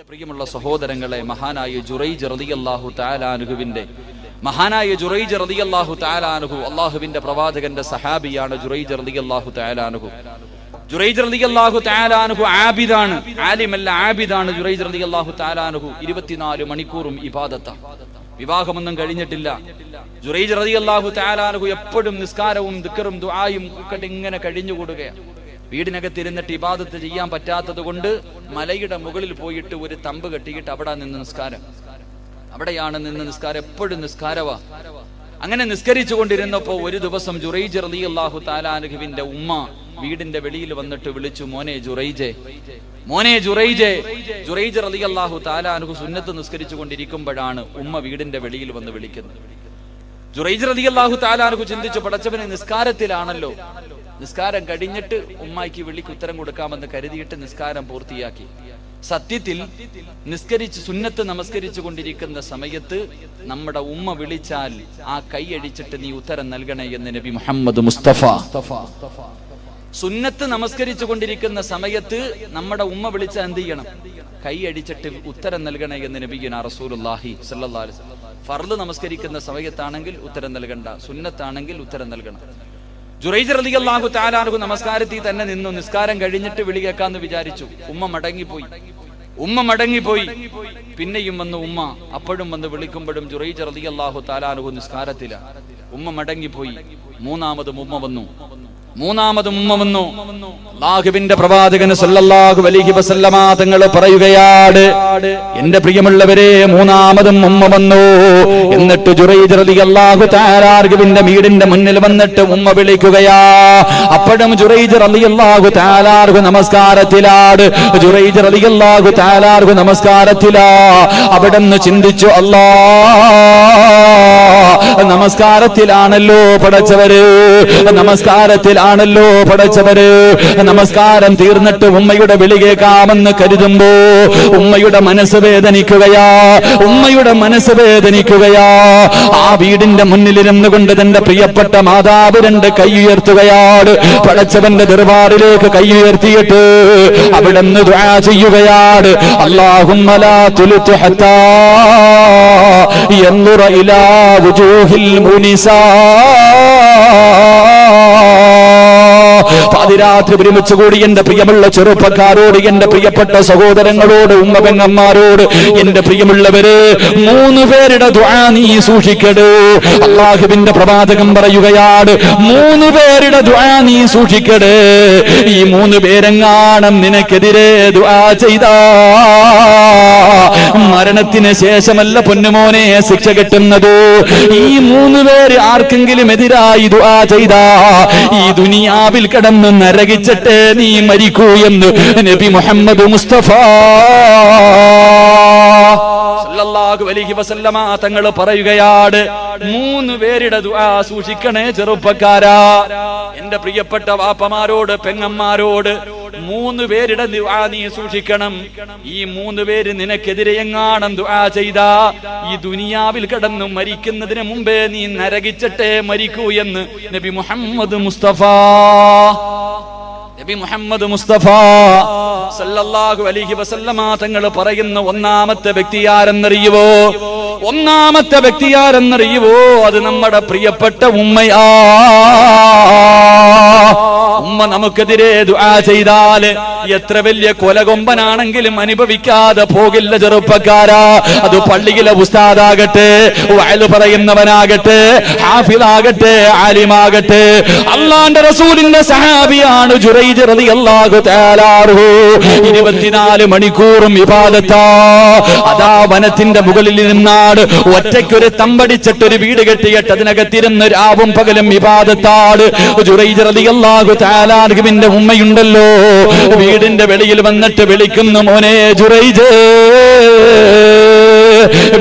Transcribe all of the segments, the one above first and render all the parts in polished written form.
പ്രിയമുള്ള സഹോദരങ്ങളെ, മഹാനായ ജുറൈജ് റളിയല്ലാഹു തആല അൻഹുവിന്റെ അല്ലാഹുവിന്റെ പ്രവാചകന്റെ സഹാബിയാണ് ജുറൈജ് റളിയല്ലാഹു തആല അൻഹു. ജുറൈജ് റളിയല്ലാഹു തആല അൻഹു ആബിദാണ്, ആലിമല്ല ആബിദാണ്. ജുറൈജ് റളിയല്ലാഹു തആല അൻഹു 24 മണിക്കൂറും ഇബാദത്ത. വിവാഹമൊന്നും കഴിഞ്ഞിട്ടില്ല. ജുറൈജ് റളിയല്ലാഹു തആല അൻഹു എപ്പോഴും നിസ്കാരവും ദിക്റും ദുആയും ഒക്കെ ഇങ്ങനെ കഴിഞ്ഞുകൂടുകയാണ്. വീടിനകത്തിരുന്നിട്ട് ഇബാദത്ത് ചെയ്യാൻ പറ്റാത്തത് കൊണ്ട് മലയുടെ മുകളിൽ പോയിട്ട് ഒരു തമ്പ് കെട്ടിയിട്ട് അവിടെ നിന്ന് നിസ്കാരം, അവിടെയാണ് നിന്ന് നിസ്കാരം, എപ്പോഴും നിസ്കാരവാ. അങ്ങനെ നിസ്കരിച്ചു കൊണ്ടിരുന്നപ്പോ ഒരു ദിവസം ജുറൈജ് റളിയല്ലാഹു തആല അൻഹുവിന്റെ ഉമ്മ വീടിന്റെ വെളിയിൽ വന്നിട്ട് വിളിച്ചു, മോനെ ജുറൈജേ, മോനെ ജുറൈജേ. ജുറൈജ് റളിയല്ലാഹു തആല അൻഹു സുന്നത്ത് നിസ്കരിച്ചു കൊണ്ടിരിക്കുമ്പോഴാണ് ഉമ്മ വീടിന്റെ വെളിയിൽ വന്ന് വിളിക്കുന്നത്. ജുറൈജ് റളിയല്ലാഹു തആല അൻഹു ചിന്തിച്ചു, പടച്ചവനെ നിസ്കാരത്തിലാണല്ലോ, നിസ്കാരം കഴിഞ്ഞിട്ട് ഉമ്മായിക്ക് വിളിക്ക് ഉത്തരം കൊടുക്കാമെന്ന് കരുതിയിട്ട് നിസ്കാരം പൂർത്തിയാക്കി. സത്യത്തിൽ നിസ്കരിച്ച് സുന്നത്ത് നമസ്കരിച്ചു കൊണ്ടിരിക്കുന്ന സമയത്ത് നമ്മുടെ ഉമ്മ വിളിച്ചാൽ ആ കൈയടിച്ചിട്ട് നീ ഉത്തരം നൽകണേ എന്ന് നബി മുഹമ്മദ് മുസ്തഫ. സുന്നത്ത് നമസ്കരിച്ചു കൊണ്ടിരിക്കുന്ന സമയത്ത് നമ്മുടെ ഉമ്മ വിളിച്ചാൽ എന്ത് ചെയ്യണം? കൈയടിച്ചിട്ട് ഉത്തരം നൽകണേ എന്ന് നബിയുനാ റസൂലുള്ളാഹി സ്വല്ലല്ലാഹു അലൈഹി വസല്ലം. ഫർള് നമസ്കരിക്കുന്ന സമയത്താണെങ്കിൽ ഉത്തരം നൽകണ്ട, സുന്നത്താണെങ്കിൽ ഉത്തരം നൽകണം. ജുറൈജ് റളിയല്ലാഹു തആല അൻഹു നമസ്കാരത്തിൽ തന്നെ നിന്നു. നിസ്കാരം കഴിഞ്ഞിട്ട് വിളി കേൾക്കാന്ന് വിചാരിച്ചു. ഉമ്മ മടങ്ങിപ്പോയി. പിന്നെയും വന്നു ഉമ്മ. അപ്പോഴും വന്ന് വിളിക്കുമ്പോഴും ജുറൈജ് റളിയല്ലാഹു തആല അൻഹു നിസ്കാരത്തിലാ. ഉമ്മ മടങ്ങിപ്പോയി. മൂന്നാമതും ഉമ്മ വന്നു. അല്ലാഹുവിന്റെ പ്രവാചകൻ സല്ലല്ലാഹു അലൈഹി വസല്ലമ തങ്ങൾ പറയുകയാണ്, എന്റെ പ്രിയമുള്ളവരെ, മൂന്നാമതും ഉമ്മ വന്നു. എന്നിട്ട് ജുറൈജ് റളിയല്ലാഹു തആല അൻഹുവിന്റെ വീടിന്റെ മുന്നിൽ വന്നിട്ട് ഉമ്മ വിളിക്കുകയാ. അപ്പോഴും ജുറൈജ് റളിയല്ലാഹു തആല അൻഹു നമസ്കാരത്തിലാണ്. ജുറൈജ് റളിയല്ലാഹു തആല അൻഹു നമസ്കാരത്തിലാ. അവിടുന്ന് ചിന്തിച്ചു, അല്ലാഹ് നമസ്കാരത്തിലാണല്ലോ പടച്ചവര്, നമസ്കാരം തീർന്നിട്ട് ഉമ്മയുടെ വിളി കേൾക്കാമെന്ന് കരുതുമ്പോ ഉമ്മയുടെ മനസ്സ് വേദനിക്കുകയാ. ആ വീടിന്റെ മുന്നിലിരുന്നു കൊണ്ട് തന്റെ പ്രിയപ്പെട്ട മാതാവ് 2 കൈ ഉയർത്തുകയാണ്. പടച്ചവന്റെ ദർബാറിലേക്ക് കൈ ഉയർത്തിയിട്ട് അവിടുന്ന് ദുആ ചെയ്യുകയാണ്, അല്ലാഹുമ്മ ലാ തുൽതു ഹത്താ യൻദുറ ഇലാ വുജൂഹിൽ മുനിസാ. പാതിരാത്രി ഒരുമിച്ച് കൂടി എന്റെ പ്രിയമുള്ള ചെറുപ്പക്കാരോട്, എന്റെ പ്രിയപ്പെട്ട സഹോദരങ്ങളോട്, ഉമ്മ പെങ്ങന്മാരോട്, എന്റെ പ്രിയമുള്ളവര്, 3 പേരുടെ ദുആ നീ സൂക്ഷിക്കടൂ. അല്ലാഹുവിന്റെ പ്രവാചകൻ പറയുകയാണ്, 3 പേരുടെ ദുആ നീ സൂക്ഷിക്കടേ. ഈ 3 പേരെങ്ങാനും നിനക്കെതിരെ ദുആ ചെയ്താ മരണത്തിന് ശേഷമല്ല പൊന്നുമോനെ ശിക്ഷ കിട്ടുന്നത്. ഈ 3 പേര് ആർക്കെങ്കിലും എതിരായി ദുആ ചെയ്താ ഈ ദുനിയാവിൽ കിടന്ന് നരകിച്ചിട്ട് നീ മരിക്കൂ എന്ന് നബി മുഹമ്മദ് മുസ്തഫ സല്ലല്ലാഹു അലൈഹി വസല്ലമ തങ്ങൾ പറയുകയാണ്, 3 പേരുടെ ദുആ സൂക്ഷിക്കണേ ചെറുപ്പക്കാരാ. എന്റെ പ്രിയപ്പെട്ട വാപ്പമാരോട്, പെങ്ങന്മാരോട്, 3 പേരുടെ ദുആ നീ സൂക്ഷിക്കണം. ഈ 3 പേര് നിനക്കെതിരെ എങ്ങാനും ദുആ ചെയ്താ ഈ ദുനിയാവിൽ കിടന്നു മരിക്കുന്നതിന് മുമ്പേ നീ നരകിച്ചിട്ടേ മരിക്കൂ എന്ന് നബി മുഹമ്മദ് മുസ്തഫ സല്ലല്ലാഹു അലൈഹി വസല്ലമ തങ്ങൾ പറയുന്ന ഒന്നാമത്തെ വ്യക്തി ആരെന്നറിയുവോ? അത് നമ്മുടെ പ്രിയപ്പെട്ട ഉമ്മയാ. ഉമ്മ നമുക്കെതിരെ ദുആ ചെയ്താല് എത്ര വലിയ കൊലകൊമ്പനാണെങ്കിലും അനുഭവിക്കാതെ പോകില്ല ചെറുപ്പക്കാരാ. അത് പള്ളിയിലെ ഉസ്താദാകട്ടെ, വഅല് പറയുന്നവനാകട്ടെ, ഹാഫിളാകട്ടെ, ആലിമാകട്ടെ, അല്ലാഹുവിന്റെ റസൂലിന്റെ സഹാബിയാണ് ജുറൈജ് റളിയല്ലാഹു തആല അൻഹു. 24 മണിക്കൂറും ഇബാദത്താ. അതാ വനത്തിന്റെ മുകളിൽ നിന്നാണ് ഒറ്റയ്ക്കൊരു തമ്പടിച്ചിട്ടൊരു വീട് കെട്ടിയിട്ട് അതിനകത്തിരുന്ന് രാവും പകലും ഇബാദത്താണ്. ജുറൈജ് റളിയല്ലാഹു തആല അൻഹുവിന്റെ ഉമ്മയുണ്ടല്ലോ, വീടിന്റെ വെളിയിൽ വന്നിട്ട് വിളിക്കുന്നു, മോനെ ജുറൈജ്.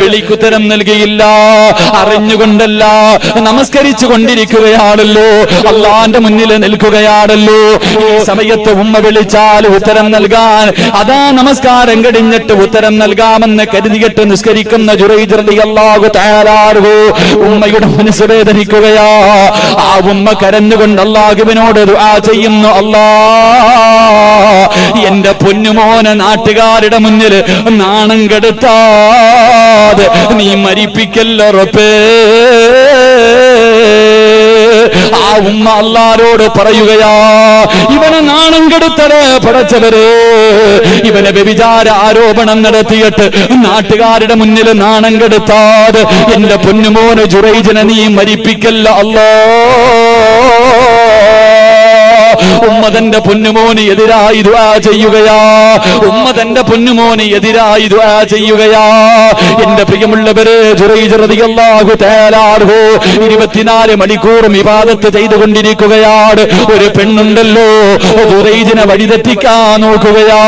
വിളിക്കുത്തരം നൽകിയില്ല. അറിഞ്ഞുകൊണ്ടല്ല, നമസ്കരിച്ചു കൊണ്ടിരിക്കുകയാണല്ലോ, അല്ലാഹുവിന്റെ മുന്നിൽ നിൽക്കുകയാണല്ലോ. ഈ സമയത്ത് ഉമ്മ വിളിച്ചാൽ ഉത്തരം നൽകാൻ, അതാ നമസ്കാരം കഴിഞ്ഞിട്ട് ഉത്തരം നൽകാമെന്ന് കരുതിയിട്ട് നിസ്കരിക്കുന്ന ജുറൈജ് റളിയല്ലാഹു തആല അൻഹു ഉമ്മയുടെ മനസ്സ് വേദനിക്കുകയാ. ആ ഉമ്മ കരഞ്ഞുകൊണ്ട് അല്ലാഹുവിനോട് ദുആ ചെയ്യുന്നു, അല്ലാ എന്റെ പൊന്നുമോനെ നാട്ടുകാരുടെ മുന്നിൽ നാണം കെടുത്താതെ നീ മരിപ്പിക്കല്ല റബ്ബേ. ആ ഉമ്മ അല്ലാഹുവോട് പറയുകയാ, ഇവനെ നാണം കെടുത്തലേ പടച്ചവരെ, ഇവനെ വ്യഭിചാര ആരോപണം നടത്തിയിട്ട് നാട്ടുകാരുടെ മുന്നിൽ നാണം കെടുത്താതെ എന്റെ പൊന്നുമോനെ ജുറൈജിനെ നീ മരിപ്പിക്കല്ല അല്ലാ. ഉമ്മ തന്റെ പൊന്നുമോന് എതിരായി ദുആ ചെയ്യുകയാ, ഉമ്മ തന്റെ പൊന്നുമോന് എതിരായി ദുആ ചെയ്യുകയാ. എന്റെ പ്രിയമുള്ളവരെ, ജുറൈജ് റളിയല്ലാഹു തആല അൻഹു 24 മണിക്കൂറും ഇബാദത്ത് ചെയ്തുകൊണ്ടിരിക്കുകയാണ്. ഒരു പെണ്ണുണ്ടല്ലോ ജുറൈജിനെ വഴിതെറ്റിക്കാൻ നോക്കുകയാ,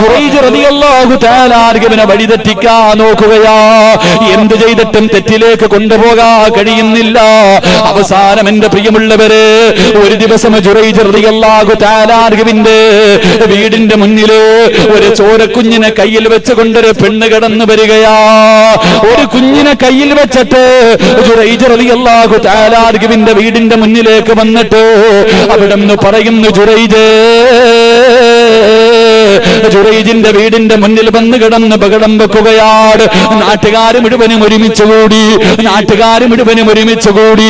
ജുറൈജ് റളിയല്ലാഹു തആല അൻഹുവിനെ വഴിതെറ്റിക്കാൻ നോക്കുകയാ. എന്ത് ചെയ്തിട്ടും തെറ്റിലേക്ക് കൊണ്ടുപോകാൻ കഴിയുന്നില്ല. അവസാനം എന്റെ പ്രിയമുള്ളവരെ, ഒരു ദിവസം ജുറൈജ് റളിയല്ലാഹു തആല അൻഹുവിന്റെ വീടിന്റെ മുന്നില് ഒരു ചോരക്കുഞ്ഞിനെ കയ്യിൽ വെച്ചുകൊണ്ടൊരു പെണ്ണ് കടന്നു വരികയാ. ഒരു കുഞ്ഞിനെ കയ്യിൽ വെച്ചിട്ട് ജുറൈജ് റളിയല്ലാഹു തആല അൻഹുവിന്റെ വീടിന്റെ മുന്നിലേക്ക് വന്നിട്ട് അവിടുന്ന് പറയുന്നു, ജുറൈജിന്റെ വീടിന്റെ മുന്നിൽ വന്ന് കിടന്ന് ബഹളം വെക്കുകയാണ്. നാട്ടുകാർ മുഴുവനും ഒരുമിച്ച് കൂടി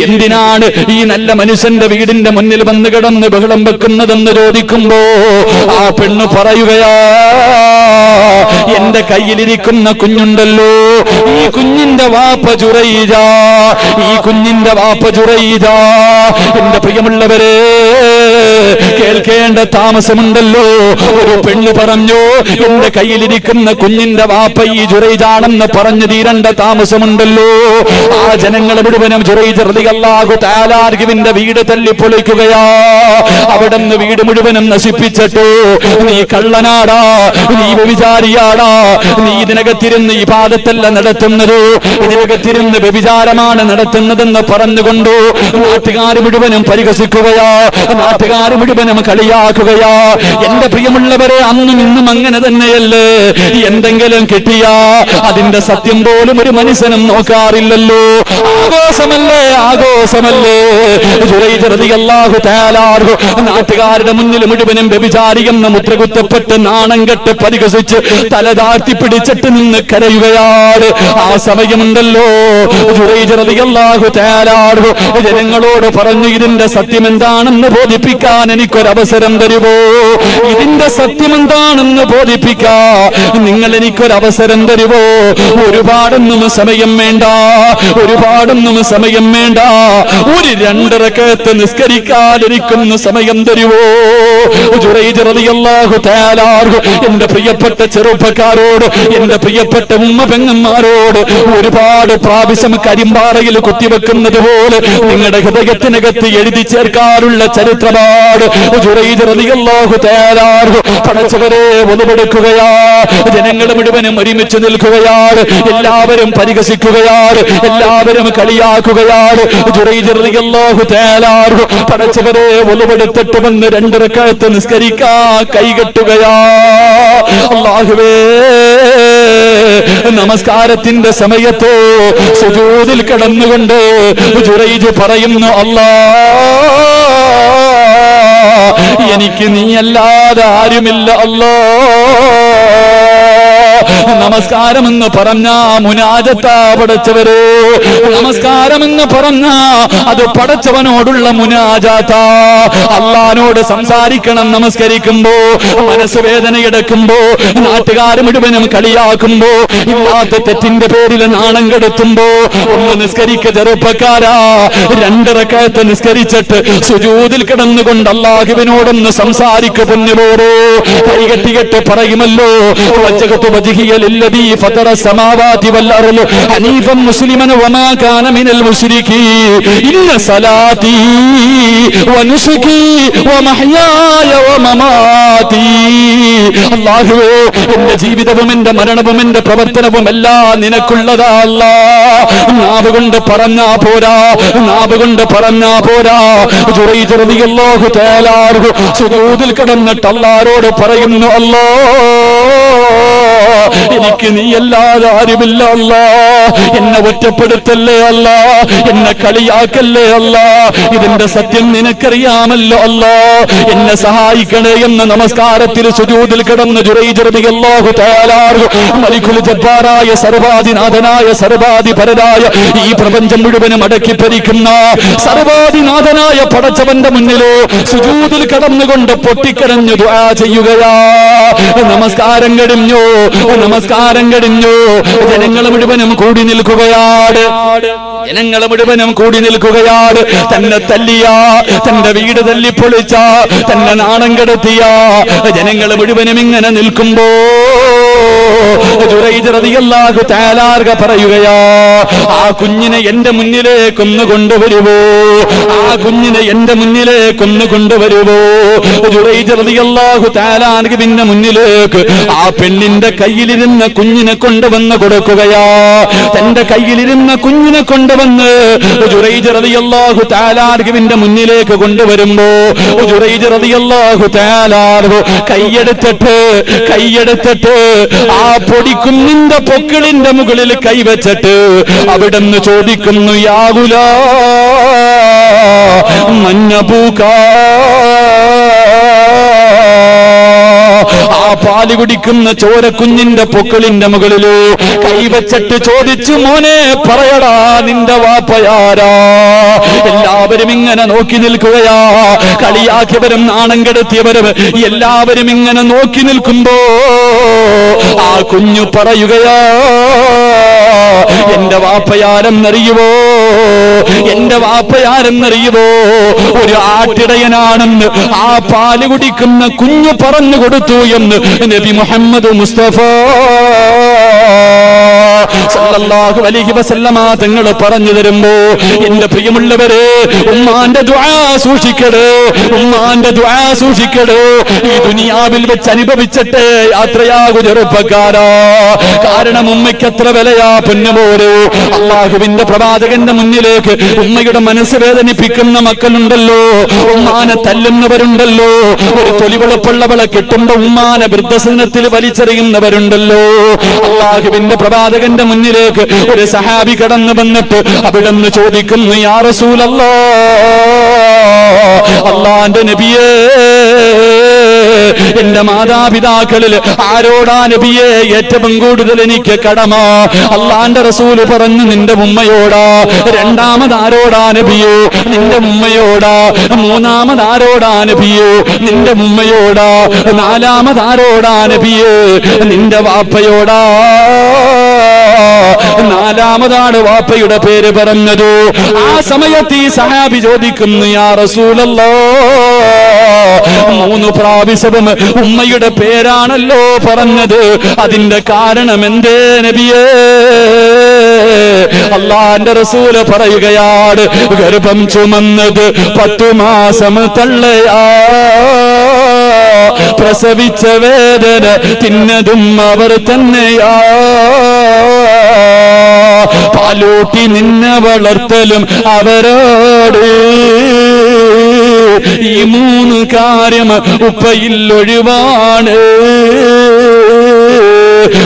എന്തിനാണ് ഈ നല്ല മനുഷ്യന്റെ വീടിന്റെ മുന്നിൽ വന്ന് കിടന്ന് ബഹളം വെക്കുന്നതെന്ന് ചോദിക്കുമ്പോ ആ പെണ്ണ് പറയുകയാ, എന്റെ കയ്യിലിരിക്കുന്ന കുഞ്ഞുണ്ടല്ലോ, ഈ കുഞ്ഞിന്റെ വാപ്പ ജുറൈജാ, ഈ കുഞ്ഞിന്റെ വാപ്പ ജുറൈജാ. എന്റെ പ്രിയമുള്ളവരെ, കേൾക്കേണ്ട താമസമുണ്ടല്ലോ. ഒരു പെണ്ണ് പറഞ്ഞു, എന്റെ കയ്യിലിരിക്കുന്ന കുഞ്ഞിന്റെ വാപ്പ ഈ ജുറൈജാണെന്ന് പറഞ്ഞു തീരേണ്ട താമസമുണ്ടല്ലോ. ആ ജനങ്ങൾ മുഴുവനും ജുറൈജ് റളിയല്ലാഹു തആല അൻഹുവിന്റെ വീട് തല്ലിപ്പൊളിക്കുകയാ. അവിടുന്ന് വീട് മുഴുവനും നശിപ്പിച്ചിട്ടു, നീ കള്ളനാടാ, നീ വ്യഭിചാരിയാടാ, നീ ഇതിനകത്തിരുന്ന് ഇബാദത്തല്ല നടത്തുന്നത്, ഇതിനകത്തിരുന്ന് വ്യഭിചാരമാണ് നടത്തുന്നതെന്ന് പറഞ്ഞുകൊണ്ടു നാട്ടുകാർ മുഴുവനും പരിഹസിക്കുകയാ, നാട്ടുകാർ മുഴുവനും കളിയാക്കുകയാ. എന്റെ പ്രിയമുള്ളവരെ, അന്നും ഇന്നും അങ്ങനെ തന്നെയല്ലേ? എന്തെങ്കിലും കിട്ടിയാ അതിന്റെ സത്യം പോലും ഒരു മനുഷ്യനും നോക്കാറില്ലല്ലോ. ആഘോഷമല്ലേ ജുറൈജ് റളിയല്ലാഹു തആല അൻഹു നാട്ടുകാരുടെ മുന്നിൽ മുഴുവനും വ്യഭിചാരിയെന്ന് മുദ്രകുത്തപ്പെട്ട് നാണം കെട്ട് പരിഹസിച്ച് തല താഴ്ത്തി പിടിച്ചിട്ട് നിന്ന് കരയുകയാണ്. ആ സമയമുണ്ടല്ലോ ജുറൈജ് റളിയല്ലാഹു തആല അൻഹു ജനങ്ങളോട് പറഞ്ഞു, ഇതിന്റെ സത്യം എന്താണെന്ന് ബോധിപ്പിക്കാൻ എനിക്കൊരവസരം തരുമോ? ഇതിന്റെ സത്യം എന്താണെന്ന് ബോധിപ്പിക്കാ നിങ്ങൾ എനിക്കൊരവസരം തരുമോ? ഒരുപാടൊന്നും സമയം വേണ്ട, ഒരു 2 റക്അത്ത് നിസ്കരിക്കാൻ എനിക്കൊന്ന് സമയം തരുമോ? ജുറൈജ് റളിയല്ലാഹു തആല അൻഹു എന്റെ പ്രിയപ്പെട്ട ചെറുപ്പക്കാരോട്, എന്റെ പ്രിയപ്പെട്ട ഉമ്മ പെങ്ങന്മാരോട് ഒരുപാട് പ്രാവശ്യം കരിമ്പാറയിൽ കുത്തിവെക്കുന്നത് പോലെ നിങ്ങളുടെ ഹൃദയത്തിനകത്ത് എഴുതി ചേർക്കാനുള്ള ചരിത്രമാണ് ജുറൈജ് റളിയല്ലാഹു തആല അൻഹു. പടച്ചവരെ, ഒന്നുപെടുക്കുകയാ, ജനങ്ങൾ മുഴുവനും ഒരുമിച്ച് നിൽക്കുകയാണ്, എല്ലാവരും പരിഹസിക്കുകയാണ്, എല്ലാവരും കളിയാക്കുകയാണ്. ജുറൈജ് റളിയല്ലാഹു തആല അൻഹു പടച്ചവരെ ഒന്നുപെടുത്തിട്ട് വന്ന് 2 റക്അത്ത് നിസ്കരിക്കാൻ കൈകെട്ടുകയാ. അല്ലാഹുവേ, നമസ്കാരത്തിന്റെ സമയത്തോ സുജൂദിൽ കിടന്നുകൊണ്ട് ജുറൈജ് പറയുന്നു, അല്ലാ, എനിക്ക് നീയല്ലാതെ ആരുമില്ല അല്ലാ. നമസ്കാരമെന്ന് പറഞ്ഞ മുനാജത്താ പടച്ചവരെ, നമസ്കാരമെന്ന് പറഞ്ഞ അത് പടച്ചവനോടുള്ള മുനാജാത്താ. അള്ളാനോട് സംസാരിക്കണം. നമസ്കരിക്കുമ്പോ മനസ്സ് വേദനയെടുക്കുമ്പോ, നാട്ടുകാർ മുഴുവനും കളിയാക്കുമ്പോ, ഇല്ലാത്ത തെറ്റിന്റെ പേരിൽ നാണം കെടുത്തുമ്പോ ഒന്ന് നിസ്കരിക്ക ചെറുപ്പക്കാരാ. 2 റക്അത്ത് നിസ്കരിച്ചിട്ട് സുജൂദിൽ കിടന്നുകൊണ്ട് അല്ലാഹുവിനോടൊന്ന് സംസാരിക്കു പൊന്നുപോരോ. കൈകെട്ടികെട്ട് പറയുമല്ലോ, للذي فطر السماوات والأرض حنيفا مسلما وما كان من المشركين إن صلاتي ونسكي ومحياي ومماتي. അല്ലാഹുവേ, എന്റെ ജീവിതവും എന്റെ മരണവും എന്റെ പ്രവർത്തനവും എല്ലാം നിനക്കുള്ളതാ അല്ലാ. നാവ് കൊണ്ട് പറഞ്ഞാ പോരാ. ജുറൈജ് റളിയല്ലാഹു തആല അൻഹു സുജൂദിൽ കിടന്നിട്ട് അല്ലാഹുവോട് പറയുന്നു, അല്ലാ, എനിക്ക് നീയല്ലാതെ ആരുമില്ല അല്ലാ, എന്നെ ഒറ്റപ്പെടുത്തല്ലേ അല്ലാ, എന്നെ കളിയാക്കല്ലേ അല്ലാ, ഇതിന്റെ സത്യം നിനക്കറിയാമല്ലോ അല്ലാ, എന്നെ സഹായിക്കണേ എന്ന് നമസ്കാരത്തിൽ സുജൂദിൽ കിടന്ന് ജുറൈജ് റളിയല്ലാഹു തആല മലിക്കുൽ ജബ്ബാറായ സർവാധിനാഥനായ സർവാധിപരനായ ഈ പ്രപഞ്ചം മുഴുവനും അടക്കി ഭരിക്കുന്ന സർവാധിനാഥനായ പടച്ചവന്റെ മുന്നിലോ സുജൂദിൽ കടന്നുകൊണ്ട് പൊട്ടിക്കരഞ്ഞു ദുആ ചെയ്യുകയാ. നമസ്കാരം കഴിഞ്ഞു, നമസ്കാരം കഴിഞ്ഞു. ജനങ്ങൾ മുഴുവനും കൂടി നിൽക്കുകയാണ്, ജനങ്ങൾ മുഴുവനും കൂടി നിൽക്കുകയാണ്. തന്നെ തല്ലിയ, തന്റെ വീട് തല്ലിപ്പൊളിച്ച, തന്നെ നാണം കെടുത്തിയ ജനങ്ങൾ മുഴുവനും ഇങ്ങനെ നിൽക്കുമ്പോ ജുറൈജ് റളിയല്ലാഹു തആല പറയുകയാ, ആ കുഞ്ഞിനെ എന്റെ മുന്നിലേക്കൊന്ന് കൊണ്ടുവരുവോ, ആ കുഞ്ഞിനെ എന്റെ മുന്നിലേക്കൊന്ന് കൊണ്ടുവരുവോ. ജുറൈജ് റളിയല്ലാഹു തആല പിന്നെ മുന്നിലേക്ക് ആ പെണ്ണിന്റെ കയ്യിലിരുന്ന കുഞ്ഞിനെ കൊണ്ടുവന്ന് കൊടുക്കുകയാ. തന്റെ കയ്യിലിരുന്ന കുഞ്ഞിനെ കൊണ്ടുവന്ന് ജുറൈജ് റളിയല്ലാഹു തആല ന്റെ മുന്നിലേക്ക് കൊണ്ടുവരുമ്പോ ജുറൈജ് റളിയല്ലാഹു തആല കൈയെടുത്തിട്ട് ആ പൊടിക്കുന്നിന്റെ പൊക്കിളിന്റെ മുകളിൽ കൈവച്ചിട്ട് അവിടുന്ന് ചോദിക്കുന്നു, യാ ഗുലാം മന്നബൂകാ. ആ പാല് കുടിക്കുന്ന ചോരക്കുഞ്ഞിന്റെ പൊക്കിളിന്റെ മുകളിലോ കൈവച്ചിട്ട് ചോദിച്ചു, മോനെ പറയടാ നിന്റെ വാപ്പയാരാ. എല്ലാവരും ഇങ്ങനെ നോക്കി നിൽക്കുകയാ, കളിയാക്കിയവരും നാണം കെടുത്തിയവരും എല്ലാവരും ഇങ്ങനെ നോക്കി നിൽക്കുമ്പോ ആ കുഞ്ഞു പറയുകയാ, എന്റെ വാപ്പയാരെന്നറിയുവോ, എന്റെ വാപ്പയാരെന്നറിയുവോ, ഒരു ആട്ടിടയനാണെന്ന് ആ പാല് കുടിക്കുന്ന കുഞ്ഞു പറഞ്ഞു കൊടുത്തു എന്ന് നബി മുഹമ്മദ് മുസ്തഫ സല്ലല്ലാഹു അലൈഹി വസല്ലമ തങ്ങൾ പറഞ്ഞു തരുമ്പോ എന്റെ പ്രിയമുള്ളവരെ, ഉമ്മാന്റെ ദുആ സൂക്ഷിക്കടേ, ഉമ്മാന്റെ ദുആ സൂക്ഷിക്കടേ. ഈ ദുനിയാവിൽ വെച്ച് അനുഭവിച്ചിട്ട് യാത്രയാകു ചെറുപ്പക്കാരാ. കാരണം ഉമ്മയ്ക്ക് എത്ര വിലയാ പൊന്നുപോരോ. അള്ളാഹുവിന്റെ പ്രവാചകന്റെ മുന്നിലേക്ക് ഉമ്മയുടെ മനസ്സ് വേദനിപ്പിക്കുന്ന മക്കളുണ്ടല്ലോ, ഉമ്മാനെ തല്ലുന്നവരുണ്ടല്ലോ, ഒരു തൊലിവെളുപ്പുള്ളവളെ കിട്ടുമ്പോ ഉമ്മാനെ വൃദ്ധസദനത്തിൽ വലിച്ചെറിയുന്നവരുണ്ടല്ലോ. അള്ളാഹുവിന്റെ പ്രവാചകന്റെ മുന്നിലേക്ക് ഒരു സഹാബി കടന്നു വന്നിട്ട് അവിടുന്ന് ചോദിക്കുന്നു, യാ റസൂലല്ലാഹ്, അല്ലാഹുവിന്റെ നബിയേ, എന്റെ മാതാപിതാക്കളിൽ ആരോടാ നബിയെ ഏറ്റവും കൂടുതൽ എനിക്ക് കടമ? അല്ലാഹുവിന്റെ റസൂല് പറഞ്ഞു, നിന്റെ ഉമ്മയോടാ. രണ്ടാമതാരോടാ നബിയോ? നിന്റെ ഉമ്മയോടാ. മൂന്നാമതാരോടാ നബിയോ? നിന്റെ ഉമ്മയോടാ. നാലാമതാരോടാ നബിയോ? നിന്റെ വാപ്പയോടാ. നാലാമതാണ് വാപ്പയുടെ പേര് പറഞ്ഞത്. ആ സമയത്ത് ഈ സഹാബി ചോദിക്കുന്നു, യാ റസൂലല്ലാഹ്, 3 പ്രാവശ്യവും ഉമ്മയുടെ പേരാണല്ലോ പറഞ്ഞത്, അതിന്റെ കാരണം എന്തേ നബിയേ? അല്ലാഹുവിന്റെ റസൂല് പറയുകയാണ്, ഗർഭം ചുമന്നത് 10 മാസം തള്ളയാ, പ്രസവിച്ച വേദന തിന്നതും അവർ തന്നെയാ, പാലൂട്ടി നിന്നെ വളർത്തലും അവരോട്. ഈ 3 കാര്യം ഉപ്പയിൽ ഒഴിവാണ്.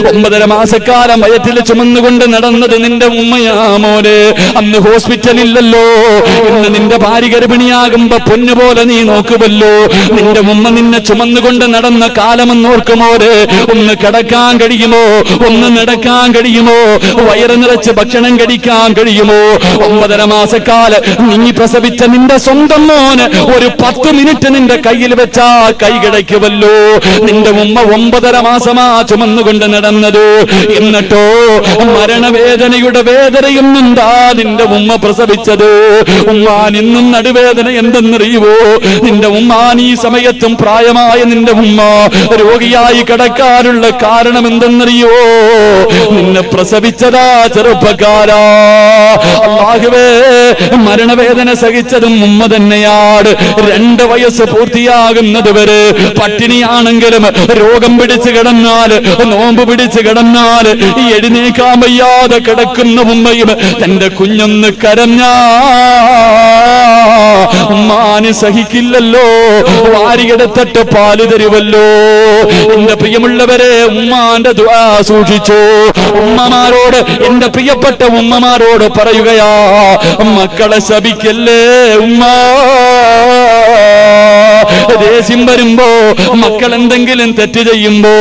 9.5 മാസക്കാലം വയറ്റിൽ ചുമന്നുകൊണ്ട് നടന്നത് നിന്റെ ഉമ്മയാ മോനെ. അന്ന് ഹോസ്പിറ്റലില്ലല്ലോ. ഇന്ന് നിന്റെ ഭാര്യ ഗർഭിണിയാകുമ്പോ പൊന്നുപോലെ നീ നോക്കുമല്ലോ. നിന്റെ ഉമ്മ നിന്നെ ചുമന്നുകൊണ്ട് നടന്ന കാലമെന്ന് ഓർക്കുമോരെ. ഒന്ന് കിടക്കാൻ കഴിയുമോ? ഒന്ന് നടക്കാൻ കഴിയുമോ? വയറ് നിറച്ച് ഭക്ഷണം കഴിക്കാൻ കഴിയുമോ? 9.5 മാസക്കാലം നീ പ്രസവിച്ച നിന്റെ സ്വന്തം മോന് ഒരു 10 മിനിറ്റ് നിന്റെ കയ്യിൽ വെച്ചാ കൈ കിടക്കുമല്ലോ. നിന്റെ ഉമ്മ 9.5 മാസമാ ചുമന്നുകൊണ്ട് നടന്നത്. എന്നിട്ടോ മരണവേദനയുടെ വേദനയും എന്താ നിന്റെ ഉമ്മ പ്രസവിച്ചത്. ഉമ്മാൻ ഇന്നും നടുവേദന എന്തെന്നറിയുവോ? നിന്റെ ഉമ്മാൻ ഈ സമയത്തും പ്രായമായ നിന്റെ ഉമ്മ രോഗിയായി കിടക്കാനുള്ള കാരണം എന്തെന്നറിയുവോ? നിന്നെ പ്രസവിച്ചതാ ചെറുപ്പക്കാരാ. അല്ലാഹുവേ, മരണവേദന സഹിച്ചതും ഉമ്മ തന്നെയാണ്. 2 വയസ്സ് പൂർത്തിയാകുന്നത് വരെ പട്ടിണിയാണെങ്കിലും രോഗം പിടിച്ചു കിടന്നാൽ നോമ്പ് പിടിച്ച് കിടന്നാൽ എഴുന്നേക്കാൻ വയ്യാതെ കിടക്കുന്ന ഉമ്മയും തന്റെ കുഞ്ഞൊന്ന് കരഞ്ഞാ ഉമ്മാന് സഹിക്കില്ലല്ലോ, വാരിയെടുത്തിട്ട് പാല് തരുവല്ലോ. എന്റെ പ്രിയമുള്ളവരെ, ഉമ്മാന്റെ ദുആ സൂക്ഷിച്ചോ. ഉമ്മമാരോട്, എന്റെ പ്രിയപ്പെട്ട ഉമ്മമാരോട് പറയുകയാ, മക്കളെ ശപിക്കല്ലേ ഉമ്മ. ദേഷ്യം വരുമ്പോ, മക്കൾ എന്തെങ്കിലും തെറ്റ് ചെയ്യുമ്പോ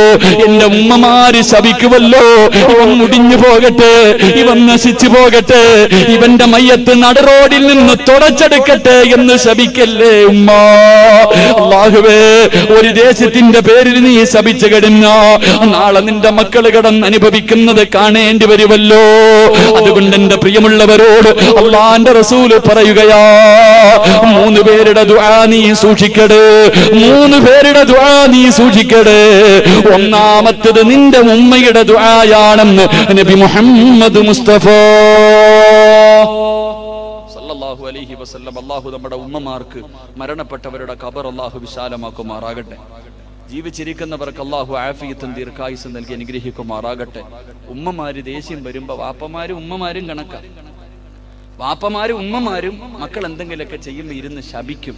എന്റെ ഉമ്മമാര് ശപിക്കുമല്ലോ. ഇവൻ മുടിഞ്ഞു പോകട്ടെ, ഇവൻ നശിച്ചു പോകട്ടെ, ഇവന്റെ മയ്യത്ത് നടുറോഡിൽ നിന്ന് തുടച്ചെടുക്കട്ടെ എന്ന് ശപിക്കല്ലേ ഉമ്മ. അല്ലാഹുവേ, ഒരു ദേശത്തിന്റെ പേരിൽ നീ ശപിച്ചു കഴിഞ്ഞാ നാളെ നിന്റെ മക്കൾ കിടന്ന് അനുഭവിക്കുന്നത് കാണേണ്ടി വരുമല്ലോ. അതുകൊണ്ട് എന്റെ പ്രിയമുള്ളവരോട് അല്ലാഹുവിന്റെ റസൂല് പറയുകയാ, 3 പേരുടെ ദുആ നീ സൂക്ഷിക്കടേ, 3 പേരുടെ ദുആ നീ സൂക്ഷിക്കടേ. ഒന്നാമത്തേത് നിന്റെ ഉമ്മയുടെ ദുആയാണെന്ന് നബി മുഹമ്മദ് മുസ്തഫ സല്ലല്ലാഹു അലൈഹി വസല്ലം. അല്ലാഹു നമ്മുടെ ഉമ്മമാർക്ക്, മരണപ്പെട്ടവരുടെ ഖബർ അല്ലാഹു വിശാലമാക്കുമാറാകട്ടെ. ജീവിച്ചിരിക്കുന്നവർക്ക് അല്ലാഹു ആഫിയത്തും ദീർഘായുസ്സും നൽകി അനുഗ്രഹിക്കുമാറാകട്ടെ. ഉമ്മമാര് ദേഷ്യം വരുമ്പോ വാപ്പമാരും ഉമ്മമാരും കണക്കാ. വാപ്പമാരും ഉമ്മമാരും മക്കൾ എന്തെങ്കിലുമൊക്കെ ചെയ്യുമ്പോൾ ഇരുന്ന് ശപിക്കും.